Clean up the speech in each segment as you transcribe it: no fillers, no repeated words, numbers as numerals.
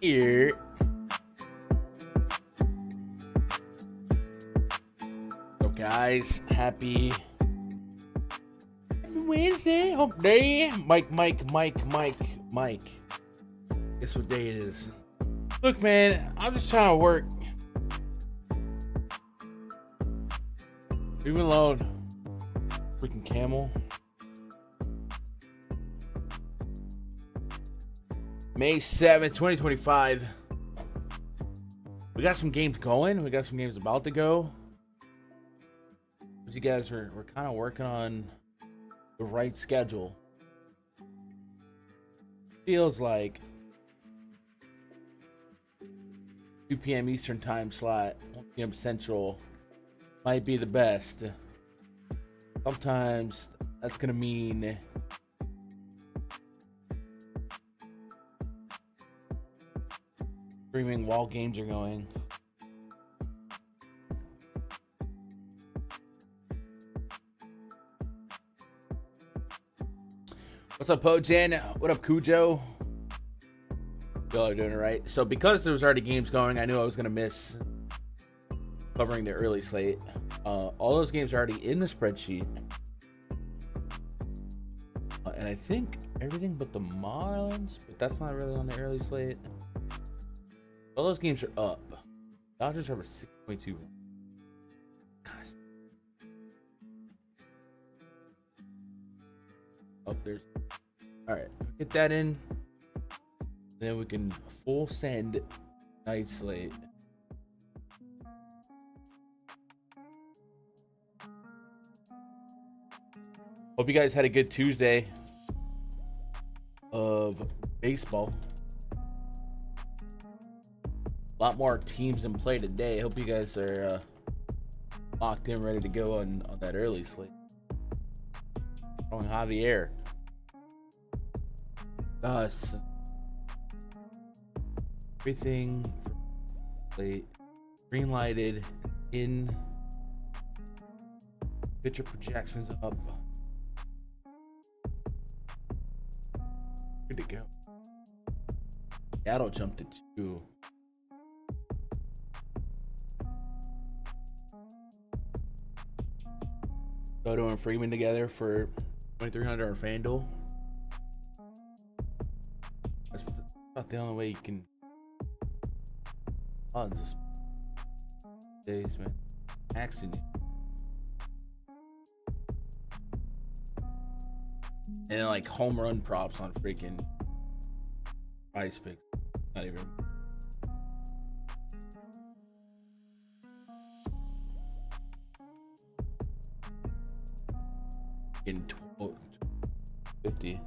Here. So guys, happy Wednesday, hump day. Mike. Guess what day it is? Look, man, I'm just trying to work. Leave me alone. Freaking camel. May 7th, 2025. We got some games going. We got some games about to go. You guys we're kind of working on the right schedule. Feels like 2 p.m. Eastern time slot, 1 p.m. Central might be the best. Sometimes that's gonna mean streaming while games are going. What's up, Pojan? What up, Cujo? Y'all are doing it right. So because there was already games going, I knew I was gonna miss covering the early slate. All those games are already in the spreadsheet, and I think everything but the Marlins, but that's not really on the early slate. All those games are up. Dodgers have a 6.2. Oh, there's. All right, get that in. Then we can full send night slate. Hope you guys had a good Tuesday of baseball. A lot more teams in play today. Hope you guys are locked in, ready to go on that early slate. Going Javier. Thus, everything late, green lighted, in pitcher projections up. Good to go. Seattle jumped to 2. Soto and Freeman together for 2,300 on FanDuel. That's not the only way you can. Oh, just days, man. Accident. And then, like, home run props on freaking PrizePicks. Not even. In 50.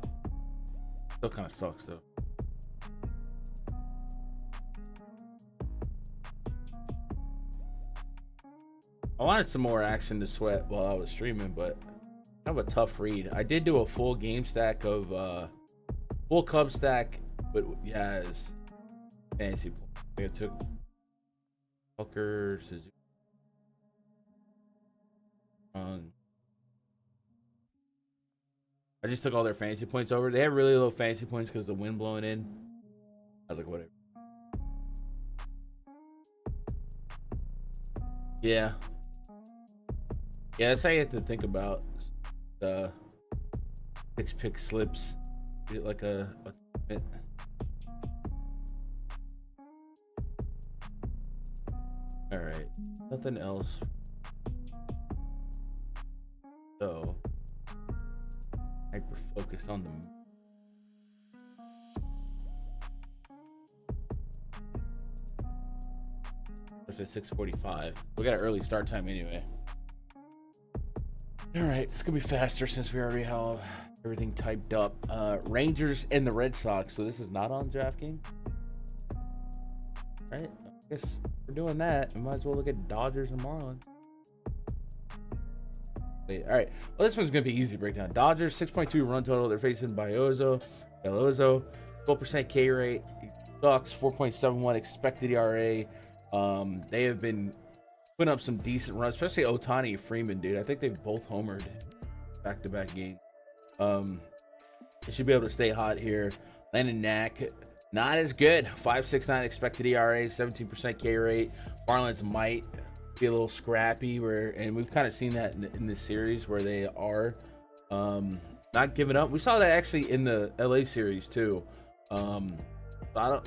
Still kind of sucks though. I wanted some more action to sweat while I was streaming, but kind of a tough read. I did do a full game stack of full Cub stack, but yeah, it's fantasy. I took Hooker, Suzuki, I just took all their fantasy points over. They have really low fantasy points because the wind blowing in. I was like, whatever. Yeah. Yeah, that's how you have to think about the 6-pick slips. Like a all right, nothing else. So hyper focus on the at 6:45. We got an early start time anyway. All right, it's gonna be faster since we already have everything typed up. Rangers and the Red Sox. So this is not on DraftKings, right? I guess we're doing that. We might as well look at Dodgers and Marlins. Wait, all right. Well, this one's gonna be easy to break down. Dodgers 6.2 run total. They're facing Belloso, 12% K rate. He sucks. 4.71 expected ERA. They have been putting up some decent runs, especially Ohtani and Freeman, dude. I think they've both homered back-to-back games. They should be able to stay hot here. Landon Knack, not as good. 5.69 expected ERA, 17% K rate. Marlins might be a little scrappy, and we've kind of seen that in this series where they are not giving up. We saw that actually in the LA series too. So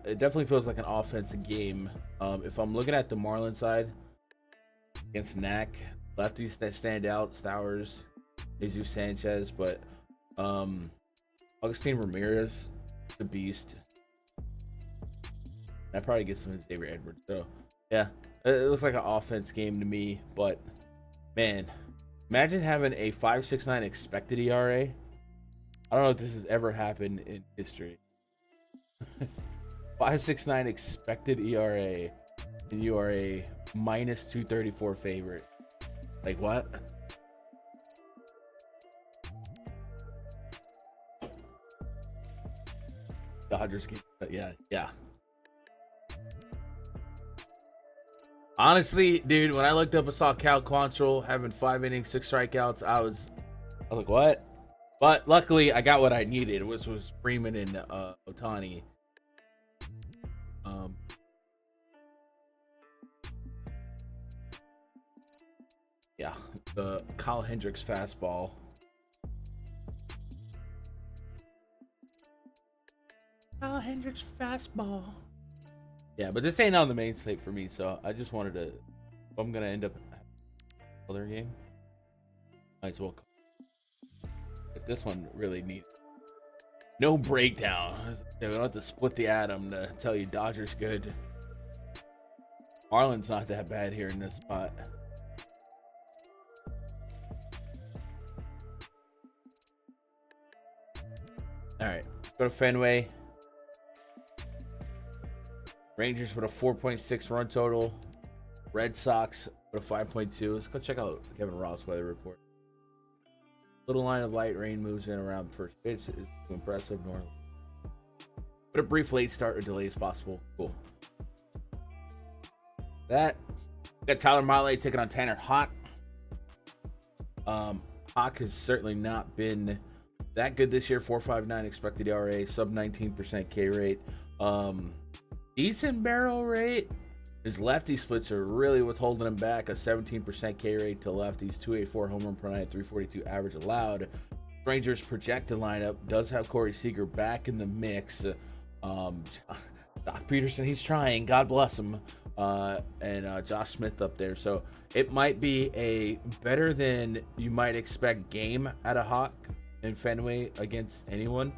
it definitely feels like an offensive game. If I'm looking at the Marlins side against Knack, lefties that stand out, Stowers, Jesus Sanchez, but Augustine Ramirez, the beast. That probably gets him in Xavier Edwards. So yeah, it looks like an offense game to me. But man, imagine having a 5.69 expected ERA. I don't know if this has ever happened in history. 5.69 expected ERA, and you are a minus 234 favorite. Like what? Dodgers game. Yeah. Honestly, dude, when I looked up and saw Cal Quantrill having 5 innings, 6 strikeouts, I was like, what? But luckily, I got what I needed, which was Freeman and Ohtani. Yeah, the Kyle Hendricks fastball. Kyle Hendricks fastball. Yeah, but this ain't on the main slate for me, so I just wanted to. If I'm gonna end up other game, might as well. But this one really needs no breakdown. We don't have to split the atom to tell you Dodgers good. Marlins not that bad here in this spot. All right, go to Fenway. Rangers with a 4.6 run total. Red Sox with a 5.2. Let's go check out Kevin Ross' weather report. Little line of light rain moves in around first pitch. It's impressive normally. But a brief late start or delay is possible. Cool. That. We got Tyler Mahle taking on Tanner Houck. Houck has certainly not been that good this year. 4.59 expected ERA, sub 19% K rate. Decent barrel rate. His lefty splits are really what's holding him back. A 17% K rate to lefties, 284 home run per night, 342 average allowed. Rangers projected lineup does have Corey Seager back in the mix. Doc Peterson, he's trying. God bless him. And Josh Smith up there. So it might be a better than you might expect game at a Hawk in Fenway against anyone.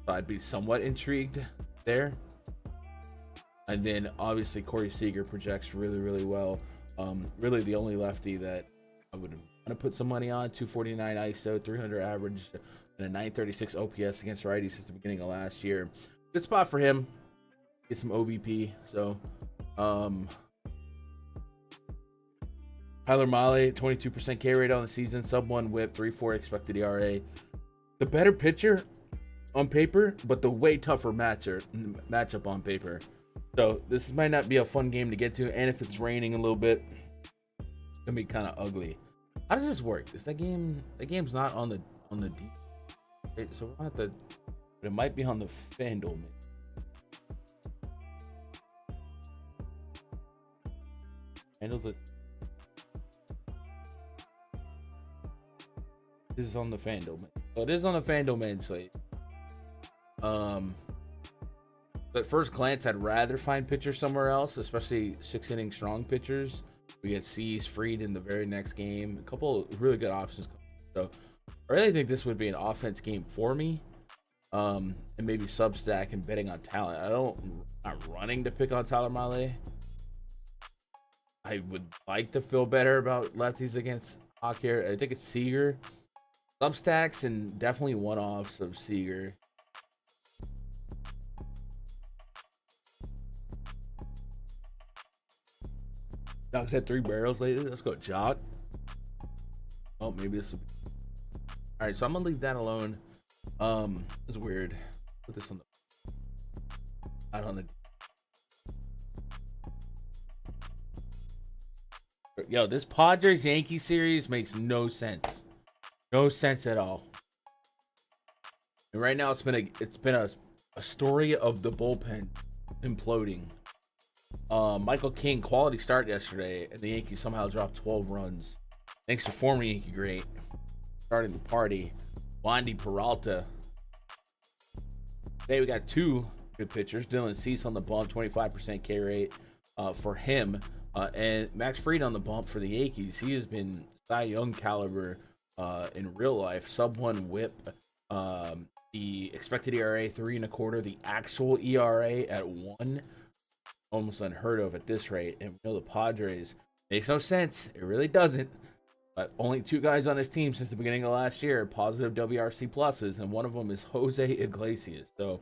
I'd be somewhat intrigued there. And then obviously Corey Seager projects really, really well. Really the only lefty that I would want to put some money on. 249 ISO, 300 average, and a 936 OPS against righties since the beginning of last year. Good spot for him. Get some OBP. So Tyler Mahle, 22% K rate on the season, sub 1 whip, 3.4 expected ERA. The better pitcher on paper, but the way tougher matchup on paper. So this might not be a fun game to get to, and if it's raining a little bit, it's gonna be kind of ugly. How does this work? Is that game? The game's not on the D. Right? So we'll have to. But it might be on the Fanduel. Fanduel's it. This is on the Fanduel. So it is on the Fanduel main slate. At first glance, I'd rather find pitchers somewhere else, especially 6-inning strong pitchers. We get Cease, Fried in the very next game. A couple of really good options. So I really think this would be an offense game for me. And maybe substack and betting on talent. I'm running to pick on Tyler Mahle. I would like to feel better about lefties against Hawk here. I think it's Seager. Substacks and definitely one-offs of Seager. Doc's had 3 barrels lately. Let's go, Jock. Oh, maybe this will be. All right, so I'm gonna leave that alone. It's weird. Put this on the. Out on the. Yo, this Padres Yankee series makes no sense. No sense at all. And right now, it's been a story of the bullpen imploding. Michael King, quality start yesterday, and the Yankees somehow dropped 12 runs. Thanks for forming Yankee great. Starting the party. Wandy Peralta. Today we got 2 good pitchers. Dylan Cease on the bump, 25% K rate for him. And Max Fried on the bump for the Yankees. He has been Cy Young caliber in real life. Sub-1 whip. The expected ERA 3.25. The actual ERA at 1. Almost unheard of at this rate. And we know the Padres, makes no sense. It really doesn't. But only 2 guys on this team since the beginning of last year positive WRC pluses, and one of them is Jose Iglesias. So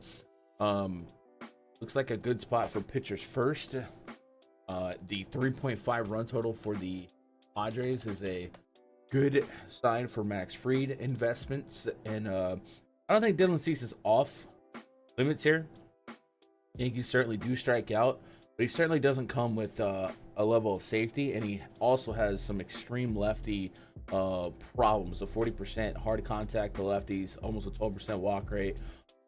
looks like a good spot for pitchers first. The 3.5 run total for the Padres is a good sign for Max Fried investments. And I don't think Dylan Cease is off limits here. Yankees certainly do strike out, but he certainly doesn't come with a level of safety, and he also has some extreme lefty problems. So 40% hard contact to lefties, almost a 12% walk rate,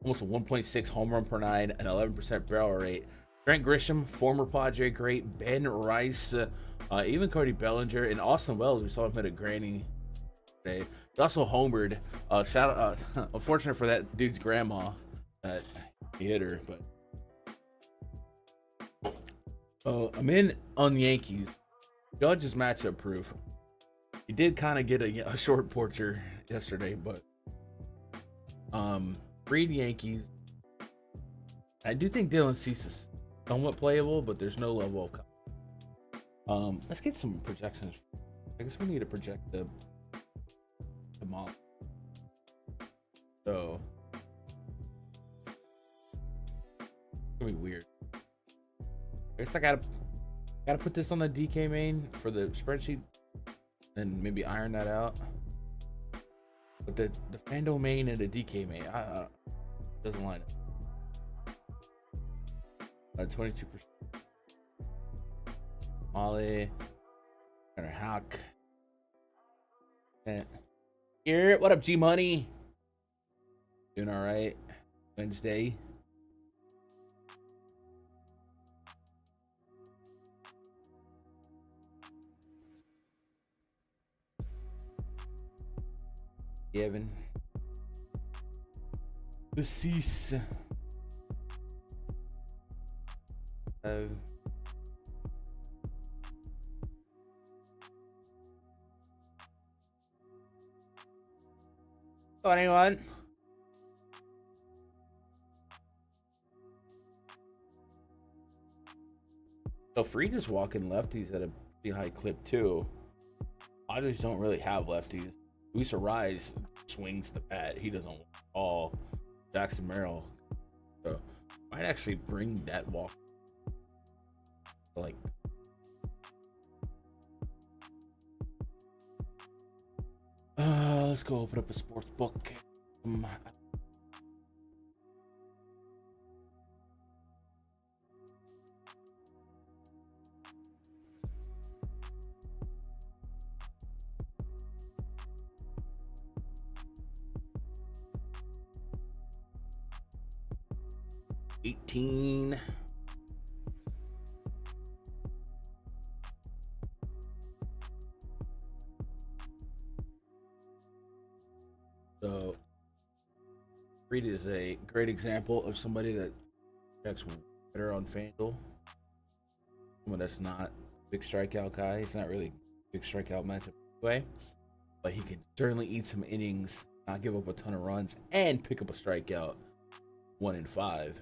almost a 1.6 home run per 9, and 11% barrel rate. Trent Grisham, former Padre great, Ben Rice, even Cody Bellinger, and Austin Wells. We saw him hit a granny today. He also homered. Shout out! Unfortunate for that dude's grandma that he hit her, but. I'm in on the Yankees. Judge is matchup proof. He did kind of get a short porcher yesterday, but Fried Yankees. I do think Dylan Cease is somewhat playable, but there's no level of. Let's get some projections. I guess we need to project the model. So it's gonna be weird. I guess I gotta put this on the DK main for the spreadsheet and maybe iron that out. But the Fanduel main and the DK main doesn't line up. 22%. Molly. Gunnar Hack. Here, what up, G Money? Doing all right. Wednesday. Evan. The Cease. Anyone? So Fried is walking lefties at a pretty high clip too. Padres don't really have lefties. Luis Rise swings the bat. He doesn't all. Jackson Merrill. So might actually bring that walk. Like let's go open up a sports book. 18. So, Reed is a great example of somebody that checks better on Fanduel. Someone that's not a big strikeout guy. He's not really a big strikeout matchup anyway, but he can certainly eat some innings, not give up a ton of runs, and pick up a strikeout 1 in 5.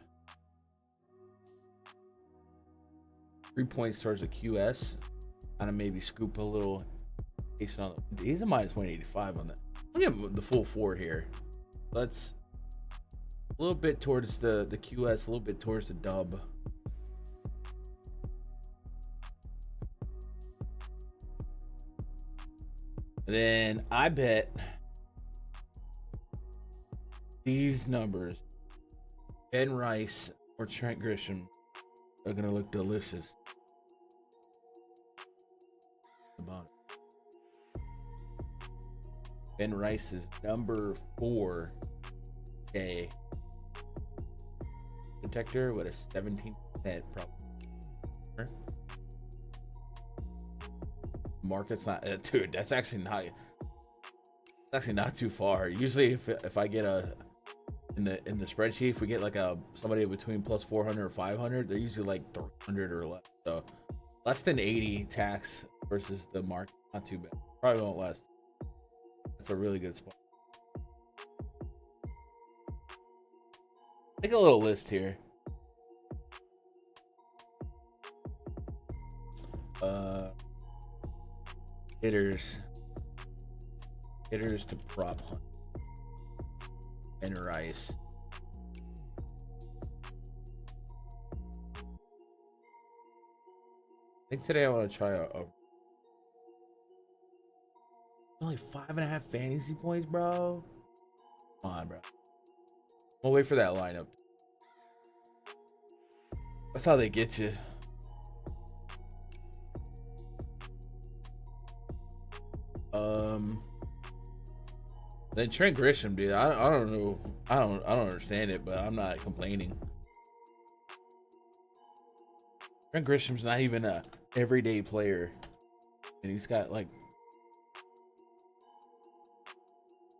3 points towards the QS. Kind of maybe scoop a little. He's a minus 185 on that. I'll give him the full 4 here. Let's a little bit towards the QS, a little bit towards the dub. And then I bet these numbers, Ben Rice or Trent Grisham, are gonna look delicious. About Ben Rice is number 4K detector with a 17% probably. Market's not, dude. That's actually not too far. Usually, if I get in the spreadsheet, if we get like somebody between plus 400 or 500, they're usually like 300 or less. So less than 80 tax versus the market, not too bad. Probably won't last. That's a really good spot. Make a little list here. Hitters to prop hunt. And Rice. I think today I want to try only 5.5 fantasy points, bro. Come on, bro. We'll wait for that lineup. That's how they get you. Then Trent Grisham, dude. I don't know. I don't understand it, but I'm not complaining. Trent Grisham's not even a everyday player, and he's got like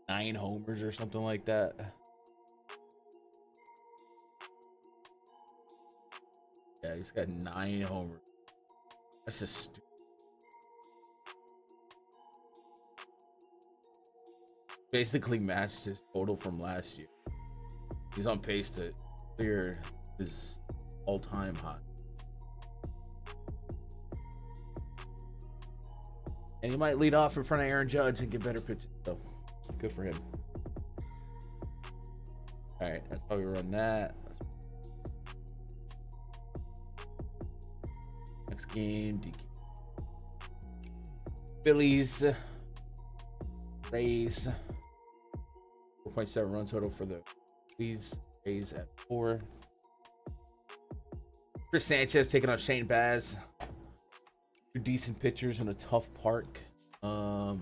9 homers or something like that. Yeah, he's got 9 homers. That's just stupid. Basically matched his total from last year. He's on pace to clear his all-time high. And he might lead off in front of Aaron Judge and get better pitches. So good for him. All right, that's how we run that. Next game, DK. Phillies, Rays. 4.7 run total for the Phillies. Rays at 4. Chris Sanchez taking on Shane Baz. 2 decent pitchers in a tough park. All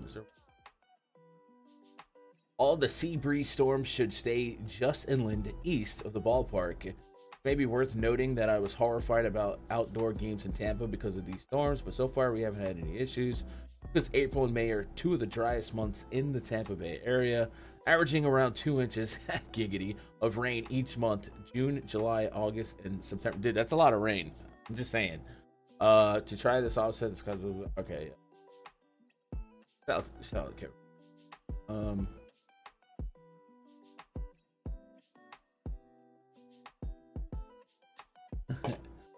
the sea breeze storms should stay just inland east of the ballpark. It may be worth noting that I was horrified about outdoor games in Tampa because of these storms, but so far we haven't had any issues because April and May are 2 of the driest months in the Tampa Bay area, averaging around 2 inches giggity of rain each month. June, July, August, and September. Dude, that's a lot of rain. I'm just saying. To try this offset, this kind of okay. Shout out to Kevin.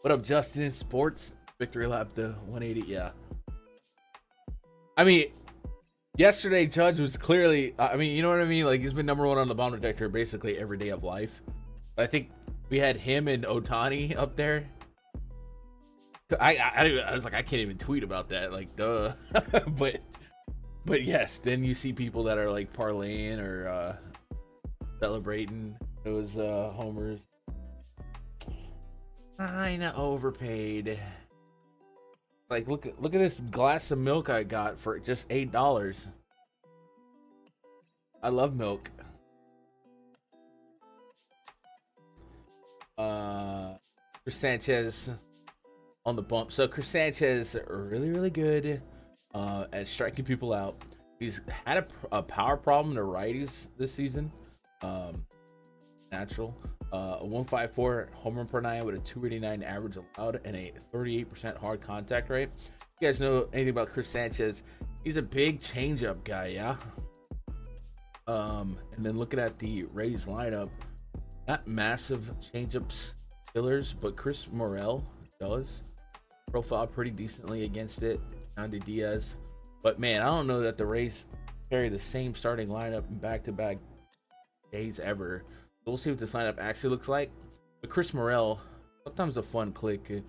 What up, Justin? Sports victory lap to 180. Yeah. I mean, yesterday Judge was clearly. I mean, you know what I mean? Like he's been number 1 on the bomb detector basically every day of life. But I think we had him and Ohtani up there. I was like, I can't even tweet about that. Like, duh. but yes, then you see people that are like parlaying or celebrating those homers. Kinda overpaid. Like, look at this glass of milk I got for just $8. I love milk. Chris Sanchez on the bump. So Chris Sanchez really, really good at striking people out. He's had a power problem to righties this season. Natural. A 154 home run per nine with a 289 average allowed and a 38% hard contact rate. You guys know anything about Chris Sanchez? He's a big changeup guy, yeah. And then looking at the Rays lineup, not massive changeups killers, but Chris Morel does profile pretty decently against it. Andy Diaz, but man, I don't know that the Rays carry the same starting lineup in back-to-back days ever. So we'll see what this lineup actually looks like. But Chris Morel, sometimes a fun click.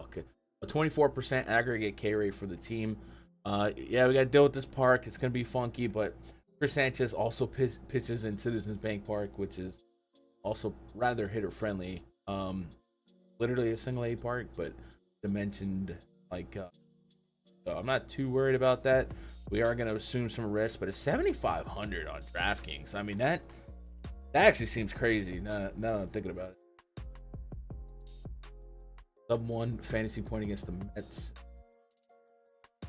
Okay, a 24% aggregate K rate for the team. Yeah, we got to deal with this park. It's gonna be funky, but Chris Sanchez also pitches in Citizens Bank Park, which is also rather hitter friendly. Literally a single A park, but dimensioned like. So I'm not too worried about that. We are going to assume some risk, but it's 7,500 on DraftKings. I mean, that actually seems crazy now that I'm thinking about it. Sub 1 fantasy point against the Mets.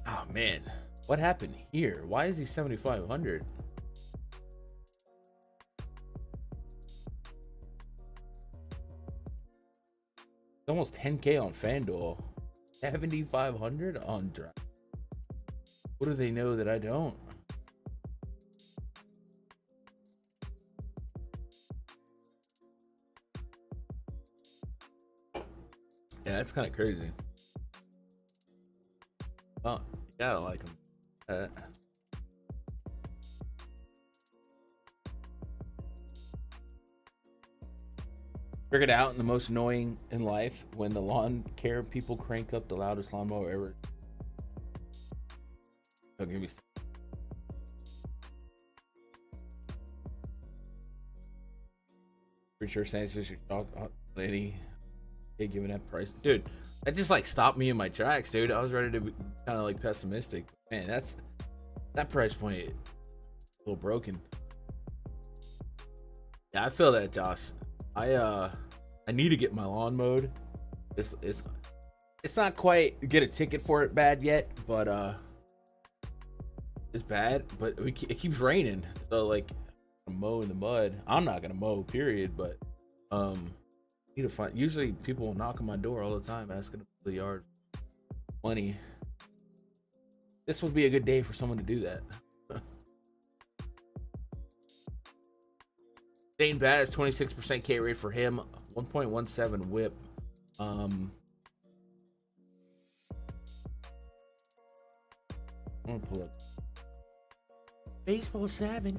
Oh, man. What happened here? Why is he 7,500? It's almost 10K on Fanduel. 7,500 on Draft. What do they know that I don't? Yeah, that's kind of crazy. Oh, you gotta like him. Figured out the most annoying in life when the lawn care people crank up the loudest lawnmower ever. Don't give me. Pretty sure Sanchez should talk lady. Hey, giving that price, dude. That just like stopped me in my tracks, dude. I was ready to be kind of like pessimistic. Man, that price point a little broken. Yeah, I feel that, Josh. I need to get my lawn mowed. It's not quite get a ticket for it bad yet, but it's bad. But it keeps raining, so like mow in the mud. I'm not gonna mow, period. But need to find. Usually people will knock on my door all the time asking to the yard money. This would be a good day for someone to do that. Dane Bass, 26% K rate for him, 1.17 whip. I'm gonna pull up Baseball 7.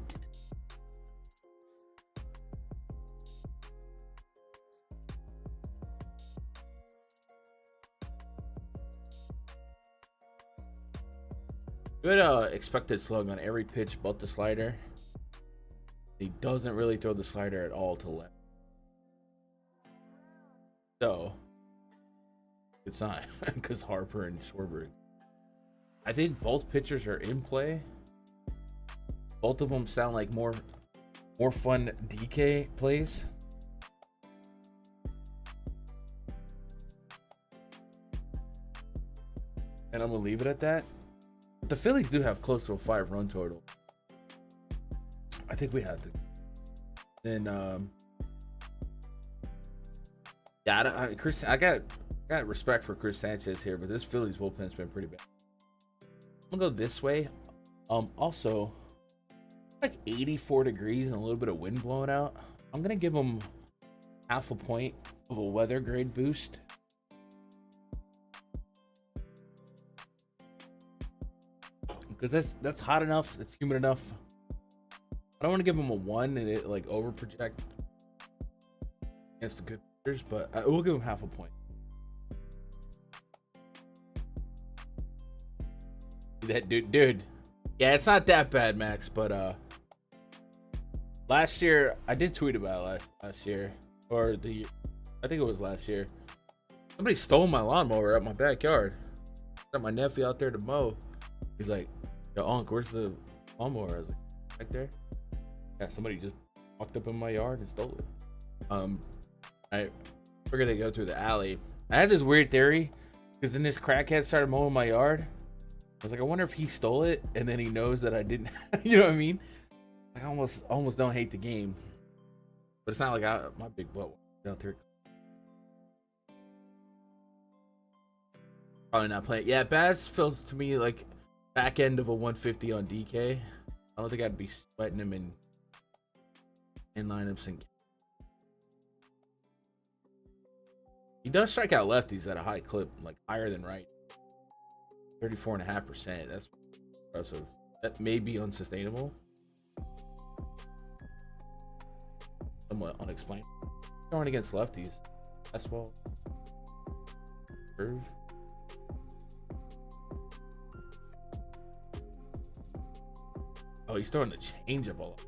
Good expected slug on every pitch but the slider. He doesn't really throw the slider at all to left. So, good sign, because Harper and Schwarber. I think both pitchers are in play. Both of them sound like more fun DK plays. And I'm going to leave it at that. But the Phillies do have close to a 5-run total. I think we have to. Then, yeah, I got respect for Chris Sanchez here, but this Phillies bullpen's been pretty bad. I'm gonna go this way. Also, like 84 degrees and a little bit of wind blowing out. I'm gonna give him half a point of a weather grade boost. Because that's hot enough, it's humid enough. I don't want to give him a 1 and it like over project against the good pitchers, but I will give him half a point. That dude. Yeah, it's not that bad, Max, but last year I did tweet about it last year, or I think it was last year. Somebody stole my lawnmower at my backyard. Got my nephew out there to mow. He's like, "Yo, Unc, where's the lawnmower?" I was like, "Back there." Yeah, somebody just walked up in my yard and stole it. Um, we're gonna go through the alley. I had this weird theory because then this crackhead started mowing my yard. I was like, I wonder if he stole it, and then he knows that I didn't. You know what I mean? I almost don't hate the game, but it's not like my big butt out there. Probably not playing. Yeah, Baz feels to me like back end of a 150 on DK. I don't think I'd be sweating him in lineups. And he does strike out lefties at a high clip, like higher than right. 34.5%. That's impressive. That may be unsustainable. Somewhat unexplained. Throwing against lefties. That's well. Curve. Oh, he's throwing the changeup a lot.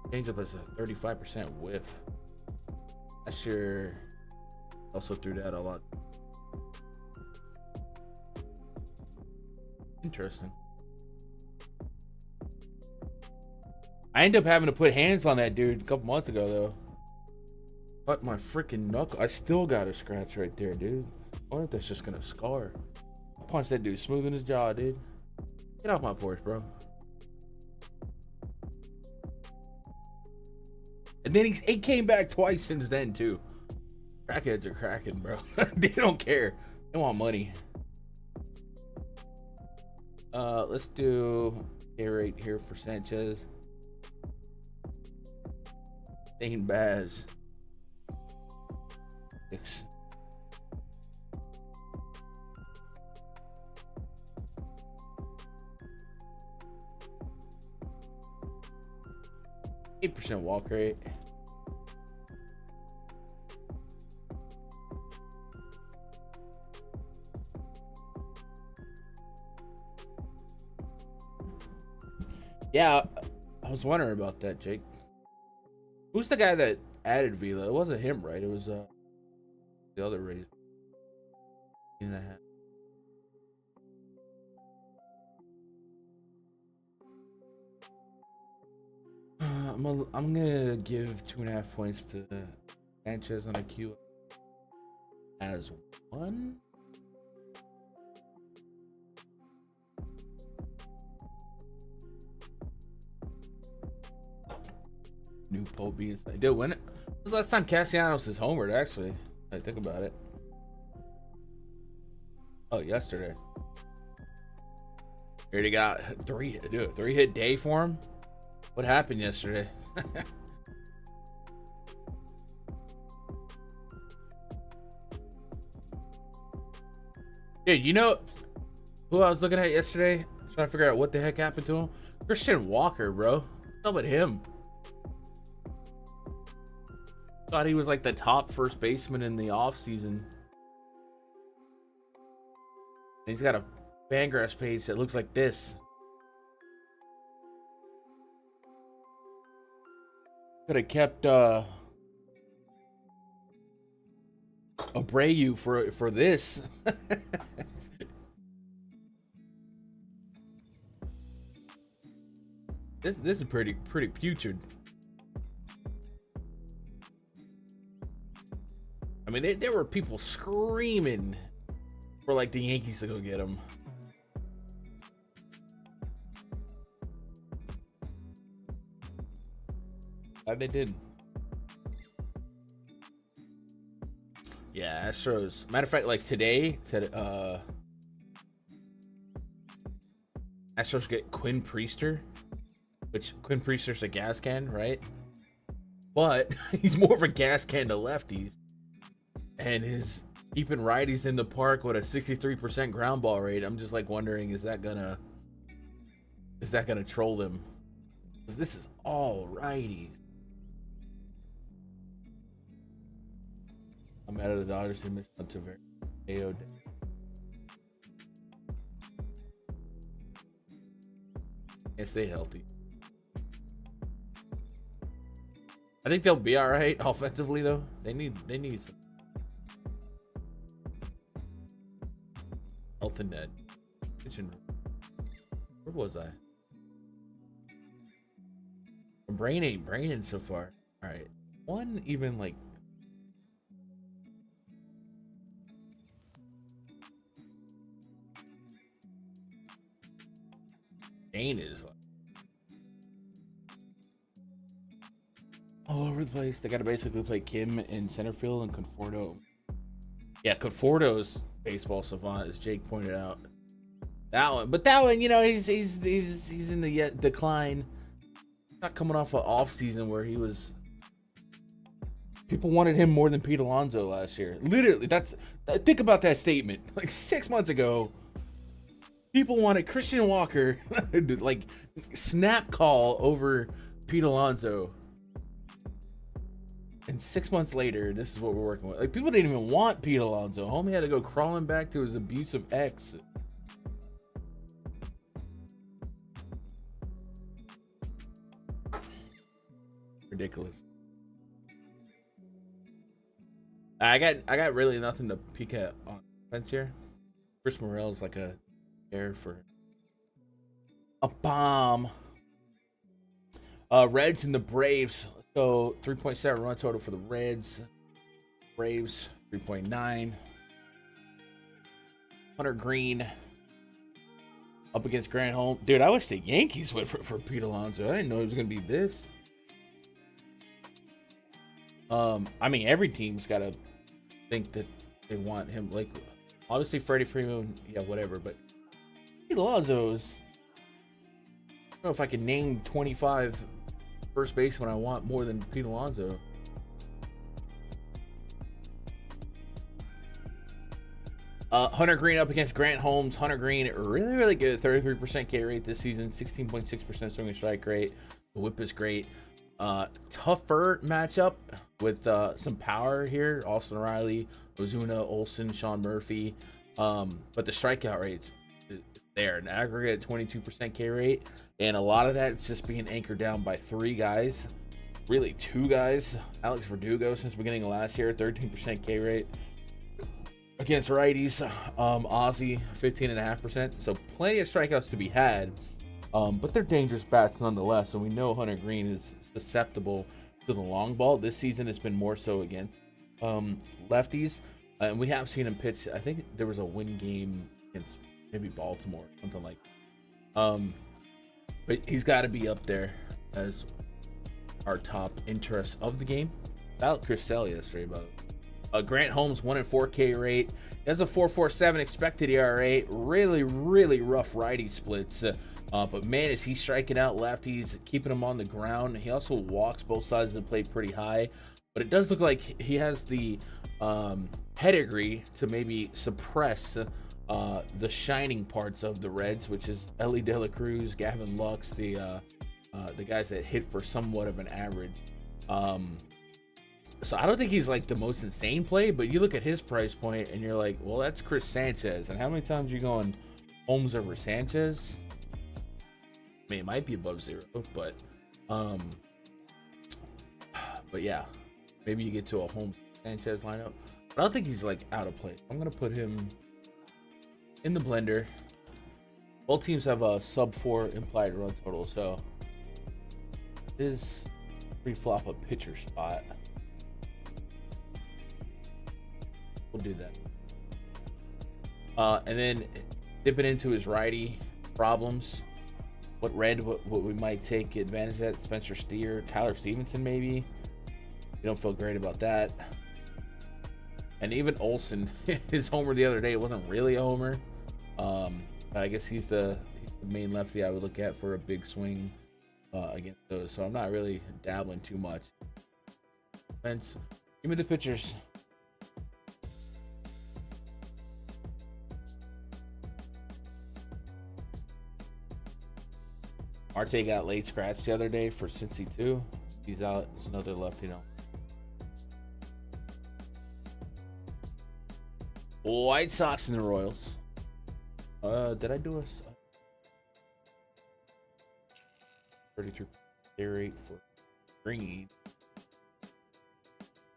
Changeup is a 35% whiff. Last year also threw that a lot. Interesting. I ended up having to put hands on that dude a couple months ago, though. But my freaking knuckle, I still got a scratch right there, dude. I wonder if that's just gonna scar. I punched that dude smooth in his jaw, dude. Get off my porch, bro. And then he came back twice since then, too. Crackheads are cracking, bro. They don't care. They want money. Let's do a rate here for Sanchez. Dane Baz. 6. % walk rate. Yeah, I was wondering about that, Jake. Who's the guy that added Vila? It wasn't him, right? It was the other race. 8.5. I'm gonna give 2.5 points to Sanchez on a Q as 1. New Pope being dude, when it was the last time Castellanos is homered, actually. I think about it. Oh, yesterday. He already got 3-hit day for him. What happened yesterday? Dude, you know who I was looking at yesterday? Trying to figure out what the heck happened to him. Christian Walker, bro. How about him? Thought he was like the top first baseman in the offseason. He's got a Fangraphs page that looks like this. Could have kept Abreu for this. This is pretty putrid. I mean, there were people screaming for like the Yankees to go get him. Glad they did. Yeah, Astros. Matter of fact, like today said Astros get Quinn Priester, which Quinn Priester's a gas can, right? But he's more of a gas can to lefties. And his keeping righties in the park with a 63% ground ball rate. I'm just like wondering, is that gonna troll them? Because this is all righties. I'm mad at the Dodgers who missed on Tavera. AO day. Can't stay healthy. I think they'll be all right offensively though. They need some health in that kitchen room. Where was I? My brain ain't braining so far. All right. one even like Jane is like all over the place. They got to basically play Kim in center field and Conforto. Yeah, Conforto's baseball savant, as Jake pointed out. That one, you know, he's in the decline. Not coming off an off season where he was. People wanted him more than Pete Alonso last year. Literally, think about that statement. Like 6 months ago, people wanted Christian Walker, like snap call over Pete Alonso. And 6 months later, this is what we're working with. Like, people didn't even want Pete Alonso. Homie had to go crawling back to his abusive ex. Ridiculous. I got really nothing to peek at on defense here. Chris Morel's like a air for a bomb. Reds and the Braves. So 3.7 run total for the Reds. Braves 3.9. Hunter Green up against Grant Holmes. Dude, I wish the Yankees went for Pete Alonso. I didn't know it was gonna be this. I mean, every team's got to think that they want him. Like, obviously, Freddie Freeman, yeah, whatever. But Pete Alonso's. I don't know if I can name 25 first basemen I want more than Pete Alonso. Hunter Green up against Grant Holmes. Hunter Green, really, really good. 33% K rate this season. 16.6% swing and strike rate. The whip is great. Tougher matchup with some power here. Austin Riley, Ozuna, Olsen, Sean Murphy. But the strikeout rate's there. An aggregate 22% K rate. And a lot of that is just being anchored down by three guys. Really, two guys. Alex Verdugo since the beginning of last year, 13% K rate. Against righties, Ozzy, 15.5%. So plenty of strikeouts to be had. But they're dangerous bats nonetheless, and we know Hunter Green is susceptible to the long ball. This season it's been more so against lefties, and we have seen him pitch. I think there was a win game against maybe Baltimore, something like but he's got to be up there as our top interest of the game. Without Chris Sale yesterday, but Grant Holmes 1-4 K rate. He has a 4.47 expected ERA. Really, really rough righty splits. But man, is he striking out lefties, keeping them on the ground. He also walks both sides of the plate pretty high. But it does look like he has the pedigree to maybe suppress the shining parts of the Reds, which is Ellie De La Cruz, Gavin Lux, the guys that hit for somewhat of an average. So I don't think he's like the most insane play, but you look at his price point and you're like, well, that's Chris Sanchez. And how many times are you going Holmes over Sanchez? I mean, it might be above zero, but yeah, maybe you get to a Holmes Sanchez lineup. But I don't think he's like out of place. I'm gonna put him in the blender. Both teams have a sub 4 implied run total, so is pre-flop a pitcher spot. We'll do that. And then dip it into his righty problems. What we might take advantage of that? Spencer Steer, Tyler Stevenson, maybe. You don't feel great about that. And even Olsen, his homer the other day, it wasn't really a homer. But I guess he's the main lefty I would look at for a big swing against those. So I'm not really dabbling too much. Vince, give me the pitchers. Marte got late scratch the other day for Cincy too. He's out. It's another lefty now. White Sox and the Royals. Did I do a 33 K rate for Green?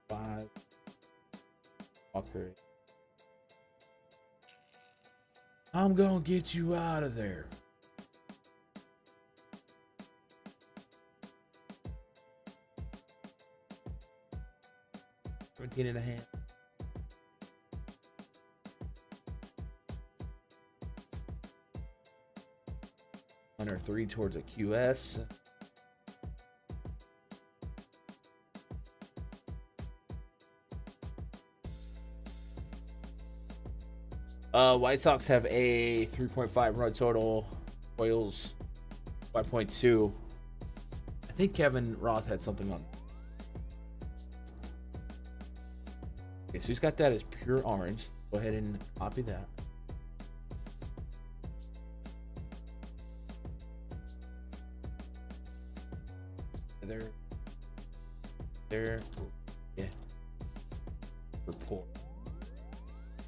5 Walker. I'm gonna get you out of there. 17 and a half. Under 3 towards a QS. White Sox have a 3.5 run total. Royals 5.2. I think Kevin Roth had something on. Okay, so he's got that as pure orange. Go ahead and copy that. There, yeah. Report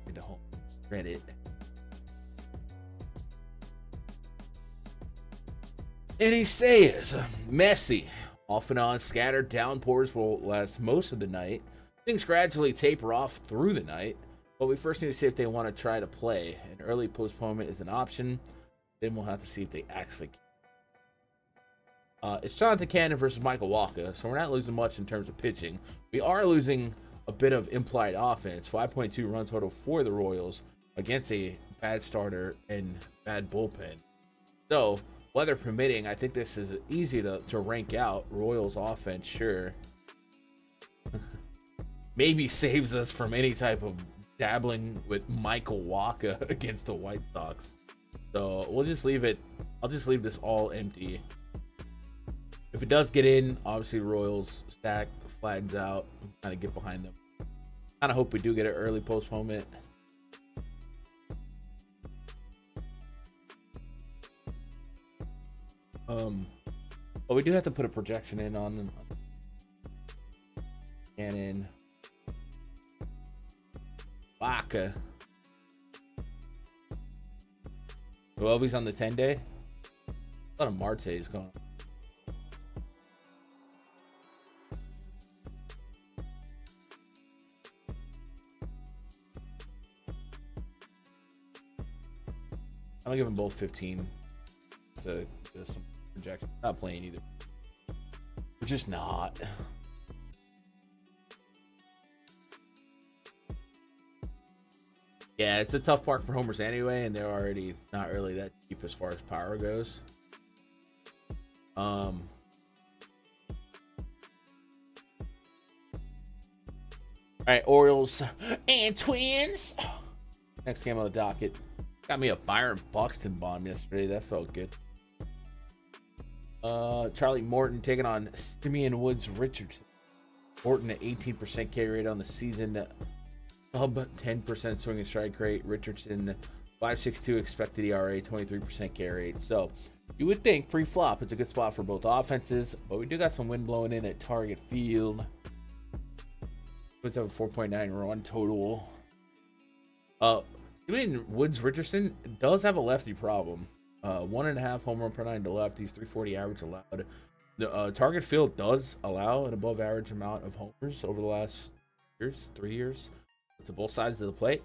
into home credit. And he says, Messi, off and on scattered downpours will last most of the night. Things gradually taper off through the night, but we first need to see if they want to try to play. An early postponement is an option. Then we'll have to see if they actually can. It's Jonathan Cannon versus Michael Walker, so we're not losing much in terms of pitching. We are losing a bit of implied offense. 5.2 run total for the Royals against a bad starter and bad bullpen. So, weather permitting, I think this is easy to rank out. Royals offense, sure. Maybe saves us from any type of dabbling with Michael Walker against the White Sox. So, we'll just leave it. I'll just leave this all empty. If it does get in, obviously Royals stack flattens out, kind of get behind them. Kind of hope we do get an early postponement. But we do have to put a projection in on Cannon. Waka. Well, he's on the 10-day. A lot of Marte's going. I'm gonna give them both 15 to some projection. Not playing either. We're just not. Yeah, it's a tough park for homers anyway, and they're already not really that deep as far as power goes. All right, Orioles and Twins. Next game on the docket. Got me a Byron Buxton bomb yesterday. That felt good. Charlie Morton taking on Simeon Woods Richardson. Morton at 18% K rate on the season. Sub 10% swing and strike rate. Richardson 5.62 expected ERA, 23% K rate. So you would think pre-flop it's a good spot for both offenses, but we do got some wind blowing in at Target Field. Let's have a 4.9 run total. Even Woods Richardson does have a lefty problem. 1.5 home run per 9 to lefties, 340 average allowed. The Target Field does allow an above average amount of homers over the last 3 years to both sides of the plate.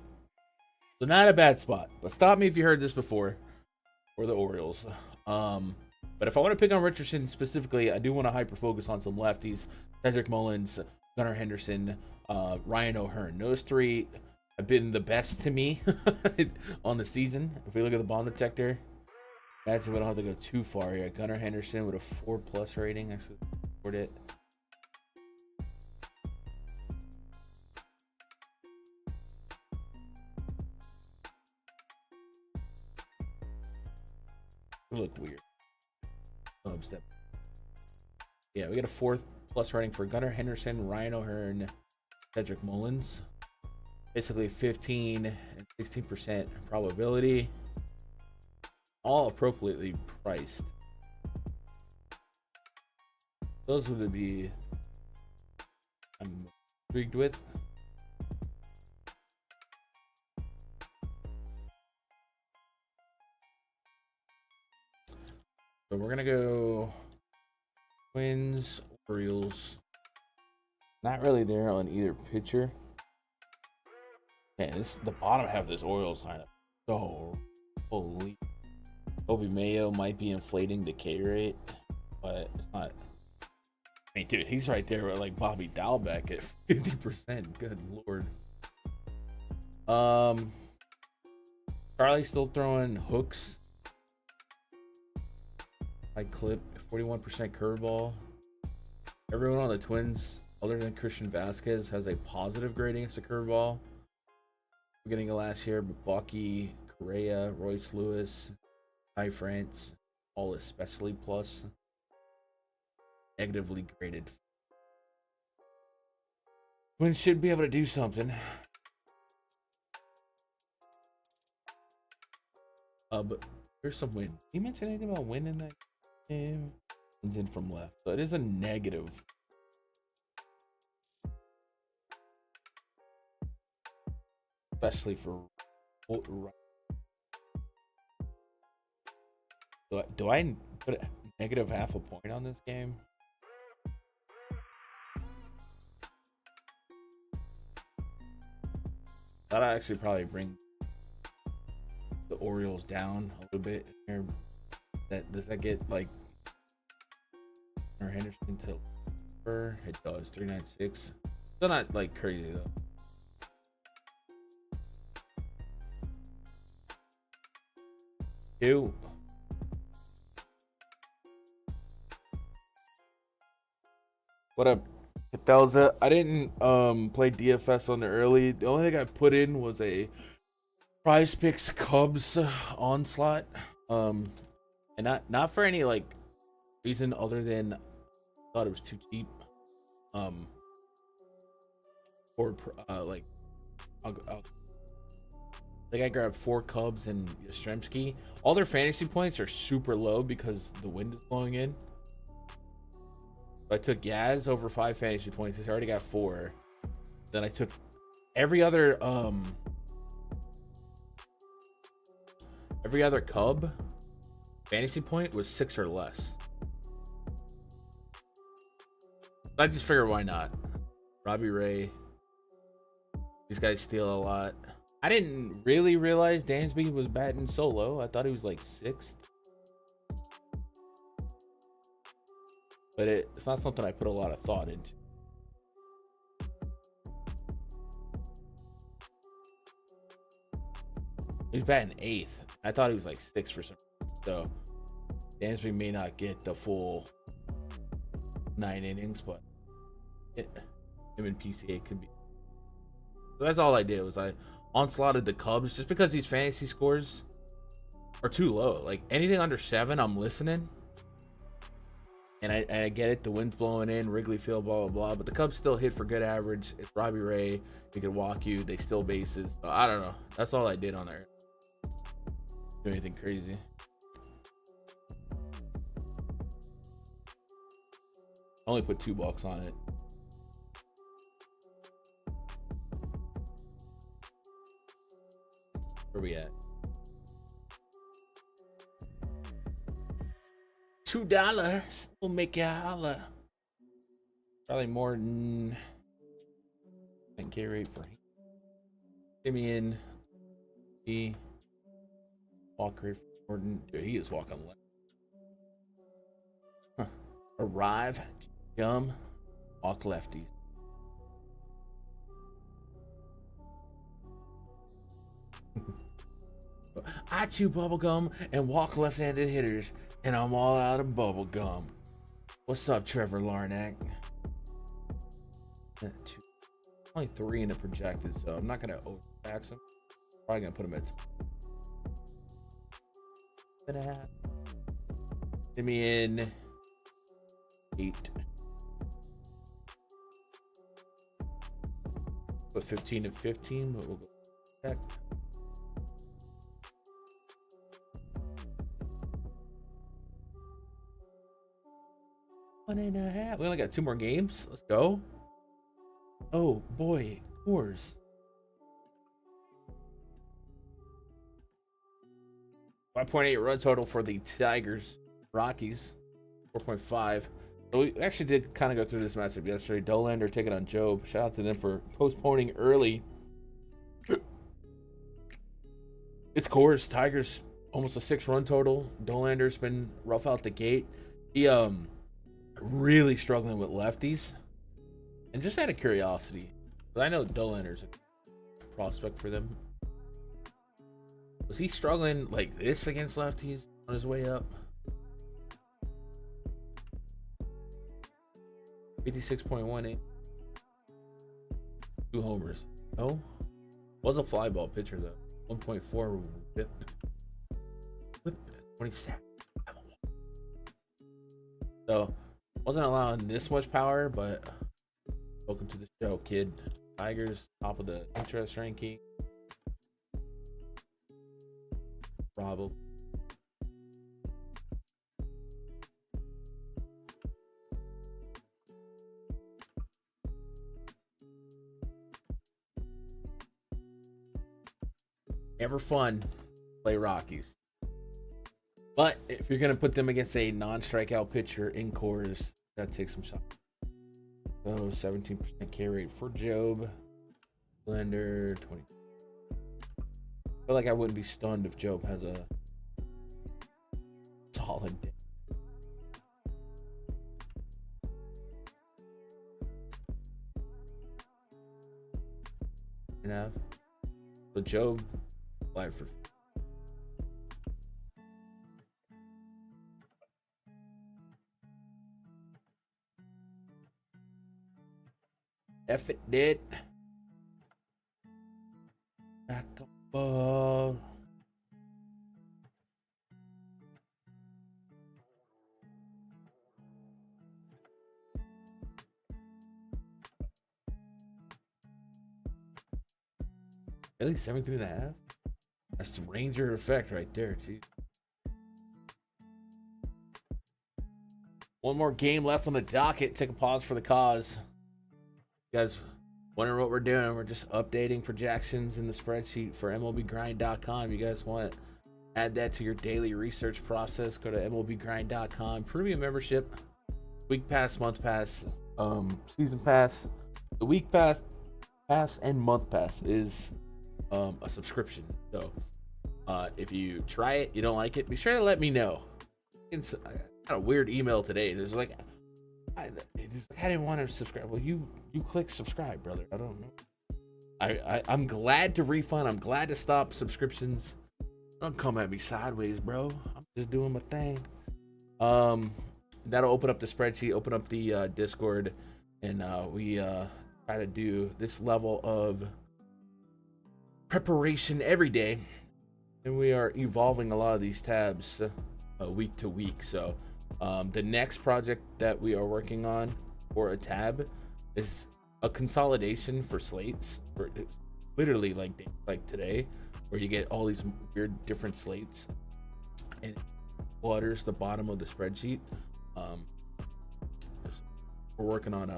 So not a bad spot. But stop me if you heard this before for the Orioles. But if I want to pick on Richardson specifically, I do want to hyper focus on some lefties. Cedric Mullins, Gunnar Henderson, Ryan O'Hearn. Those three have been the best to me on the season. If we look at the bomb detector, imagine we don't have to go too far here. Gunnar Henderson with a 4+ rating. Actually, scored it. We look weird. Step. Yeah, we got a 4+ rating for Gunnar Henderson, Ryan O'Hearn, Cedric Mullins. Basically 15 and 16% probability. All appropriately priced. Those would be I'm intrigued with. So we're gonna go Twins, Orioles. Not really there on either pitcher. Man, the bottom half of this Orioles lineup. So holy. Kobe Mayo might be inflating the K rate, but it's not I mean, dude, he's right there with like Bobby Dalbeck at 50%. Good lord. Charlie's still throwing hooks. I clip 41% curveball. Everyone on the Twins, other than Christian Vasquez, has a positive grade against the curveball. Beginning of last year, but Bucky, Correa, Royce Lewis, Ty France, all especially plus. Negatively graded. Twins should be able to do something. But there's some win. Did you mention anything about winning that game? One's in from left, so it is a negative. Especially for do I put a negative half a point on this game? That'd actually probably bring the Orioles down a little bit here. Does that get like or Henderson to it does 396. Still not like crazy though. Two. What up? Thelza, I didn't play DFS on the early. The only thing I put in was a PrizePicks Cubs onslaught. And not for any like reason other than I thought it was too cheap. Or like I think I grabbed 4 Cubs and Yastrzemski. All their fantasy points are super low because the wind is blowing in. I took Yaz over 5 fantasy points. He's already got 4. Then I took every other Cub fantasy point was 6 or less. I just figured why not. Robbie Ray. These guys steal a lot. I didn't really realize Dansby was batting so low. I thought he was like 6th. But it's not something I put a lot of thought into. He's batting 8th. I thought he was like 6th for some reason. So Dansby may not get the full 9 innings, but him and PCA could be. So that's all I did was I onslaughted the Cubs just because these fantasy scores are too low. Like anything under 7, I'm listening. And I get it, the wind's blowing in, Wrigley Field, blah, blah, blah. But the Cubs still hit for good average. It's Robbie Ray. He could walk you. They steal bases. So I don't know. That's all I did on there. Do anything crazy. I only put $2 on it. Where we at? $2 will make you holla. Probably more than 10K rate for him. Simeon. He Walker Gordon. Dude, he is walking left. Huh. Arrive. Yum. Walk lefties. I chew bubblegum and walk left-handed hitters, and I'm all out of bubblegum. What's up, Trevor Larnack? Only 3 in the projected, so I'm not going to overtax him. Probably going to put him at 2.5. Give me in 8. Put 15 and 15, but we'll go check. 1.5. We only got 2 more games. Let's go. Oh boy, Coors. 5.8 run total for the Tigers. Rockies 4.5. So we actually did kind of go through this matchup yesterday. Dolander taking on Job. Shout out to them for postponing early. It's Coors. Tigers almost a 6 run total. Dolander's been rough out the gate. He really struggling with lefties. And just out of curiosity, but I know Dollander's a prospect for them. Was he struggling like this against lefties on his way up? 56.18. 2 homers. No? Was a fly ball pitcher though. 1.4 whip. Whip 27. So wasn't allowing this much power, but welcome to the show, kid. Tigers top of the interest ranking. Probably. Never fun play Rockies. But if you're going to put them against a non-strikeout pitcher in cores, that takes some shots. So 17% K rate for Job. Blender 20. I feel like I wouldn't be stunned if Job has a solid day. You know? So Job live for F it did. Back up. Really? 17.5? That's the Ranger effect right there, geez. One more game left on the docket. Take a pause for the cause. You guys wondering what we're doing? We're just updating projections in the spreadsheet for MLBgrind.com. You guys want to add that to your daily research process? Go to MLBgrind.com. Premium membership, week pass, month pass, season pass. The week pass and month pass is a subscription. So if you try it, you don't like it, be sure to let me know. I got a weird email today. There's like, I didn't want to subscribe. Well, you click subscribe, brother. I don't know. I'm glad to refund. I'm glad to stop subscriptions. Don't come at me sideways, bro. I'm just doing my thing. That'll open up the spreadsheet, open up the Discord, and we try to do this level of preparation every day. And we are evolving a lot of these tabs week to week. So the next project that we are working on for a tab is a consolidation for slates. It's literally like today, where you get all these weird different slates and it waters the bottom of the spreadsheet. We're working on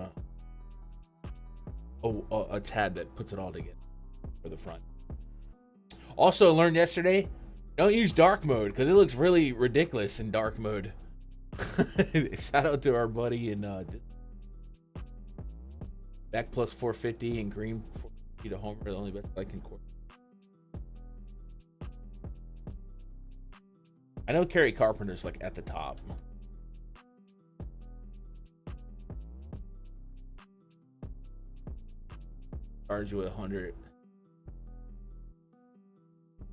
a tab that puts it all together for the front. Also learned yesterday, don't use dark mode because it looks really ridiculous in dark mode. Shout out to our buddy in back plus 450 and green 450 to homer, the only best I can court. I know Kerry Carpenter's like at the top. Charge you with 100.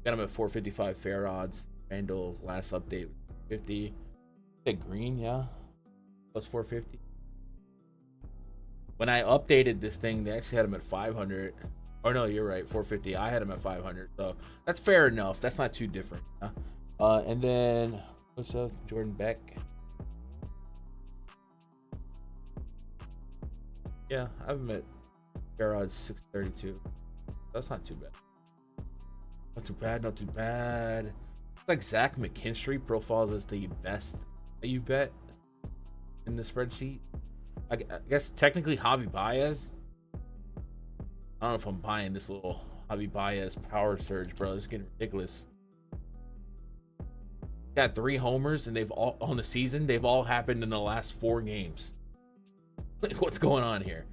Got him at 455 fair odds. Fanduel last update 50. Green, yeah. Plus 450. When I updated this thing, they actually had him at 500. Oh no, you're right, 450. I had him at 500, so that's fair enough. That's not too different. And then what's up, Jordan Beck? Yeah, I have him at fair odds 632. That's not too bad. Not too bad, not too bad. It's like Zach McKinstry profiles as the best that you bet in the spreadsheet. I guess technically Javi Baez. I don't know if I'm buying this little Javi Baez power surge, bro. It's getting ridiculous. Got 3 homers, and they've all on the season. They've all happened in the last 4 games. What's going on here?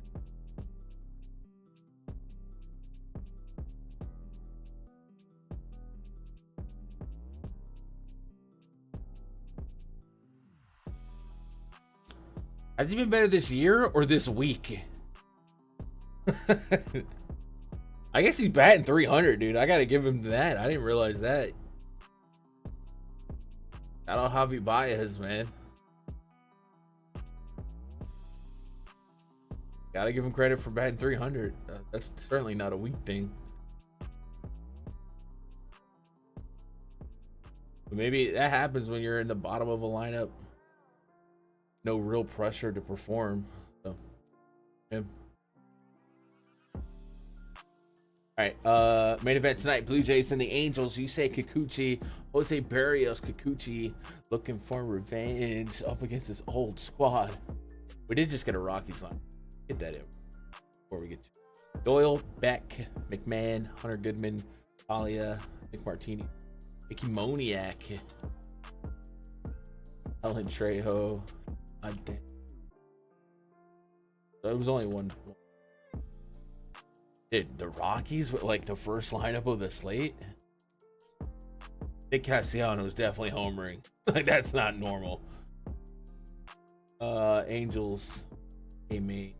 Has he been better this year or this week? I guess he's batting 300, dude. I gotta give him that. I didn't realize that. I don't know how Javi Baez, man. Gotta give him credit for batting 300. That's certainly not a weak thing. But maybe that happens when you're in the bottom of a lineup. No real pressure to perform. So, yeah. All right, main event tonight, Blue Jays and the Angels. You say Kikuchi, Jose Barrios. Kikuchi looking for revenge up against his old squad. We did just get a Rockies line. Get that in before we get to Doyle, Beck, McMahon, Hunter Goodman, Talia, Nick Martini, Mickey Moniak, Helen Trejo. So it was only one. Dude, the Rockies with like the first lineup of the slate. Nick Castellanos definitely homering. Like that's not normal. Angels, Amy.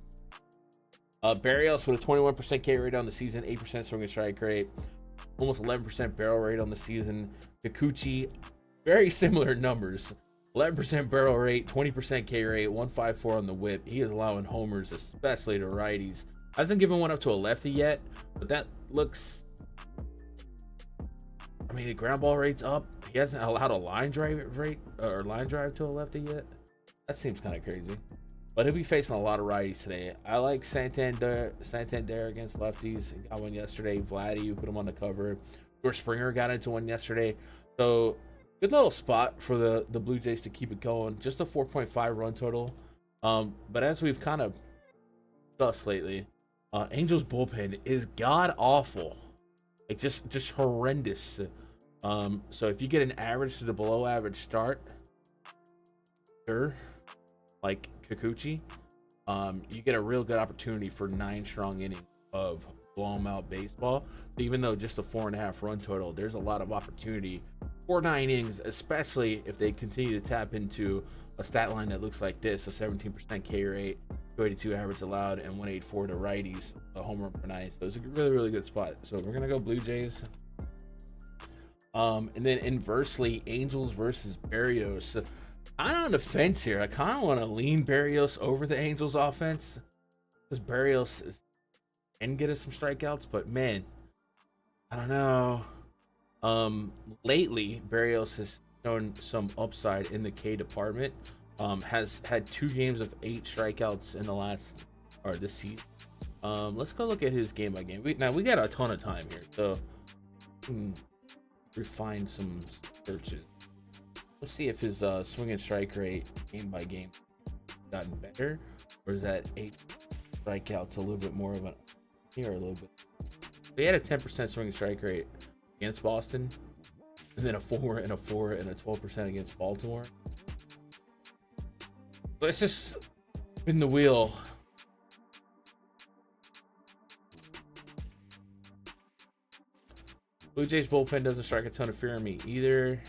Barrios with a 21% K rate on the season, 8% swing and strike rate, almost 11% barrel rate on the season. Kikuchi, very similar numbers. 11% barrel rate, 20% K rate, 154 on the whip. He is allowing homers, especially to righties. Hasn't given one up to a lefty yet, but that looks. I mean, the ground ball rate's up. He hasn't allowed a line drive rate or line drive to a lefty yet. That seems kind of crazy. But he'll be facing a lot of righties today. I like Santander against lefties. He got one yesterday. Vladdy, who put him on the cover. George Springer got into one yesterday. So good little spot for the Blue Jays to keep it going. Just a 4.5 run total. But as we've kind of discussed lately, Angels bullpen is god awful. Like just horrendous. So if you get an average to the below average start, sure, like Kikuchi, you get a real good opportunity for 9 strong innings of blown out baseball. Even though just a 4.5 run total, there's a lot of opportunity for 9 innings, especially if they continue to tap into a stat line that looks like this: a 17% K rate, 282 average allowed, and 184 to righties, a home run per 9. So it's a really good spot. So we're gonna go Blue Jays. And then inversely, Angels versus Barrios. I'm on the fence here. I kind of want to lean Barrios over the Angels offense because Barrios can get us some strikeouts, but man, I don't know. Lately Barrios has shown some upside in the K department. Has had 2 games of 8 strikeouts in the last or this season. Let's go look at his game by game. We got a ton of time here, so refine some searches. Let's see if his swing and strike rate game by game gotten better, or is that 8 strikeouts a little bit more of a here a little bit. He had a 10% swing and strike rate against Boston, and then a 4 and a 4 and a 12% against Baltimore. Let's just spin the wheel. Blue Jays bullpen doesn't strike a ton of fear in me either.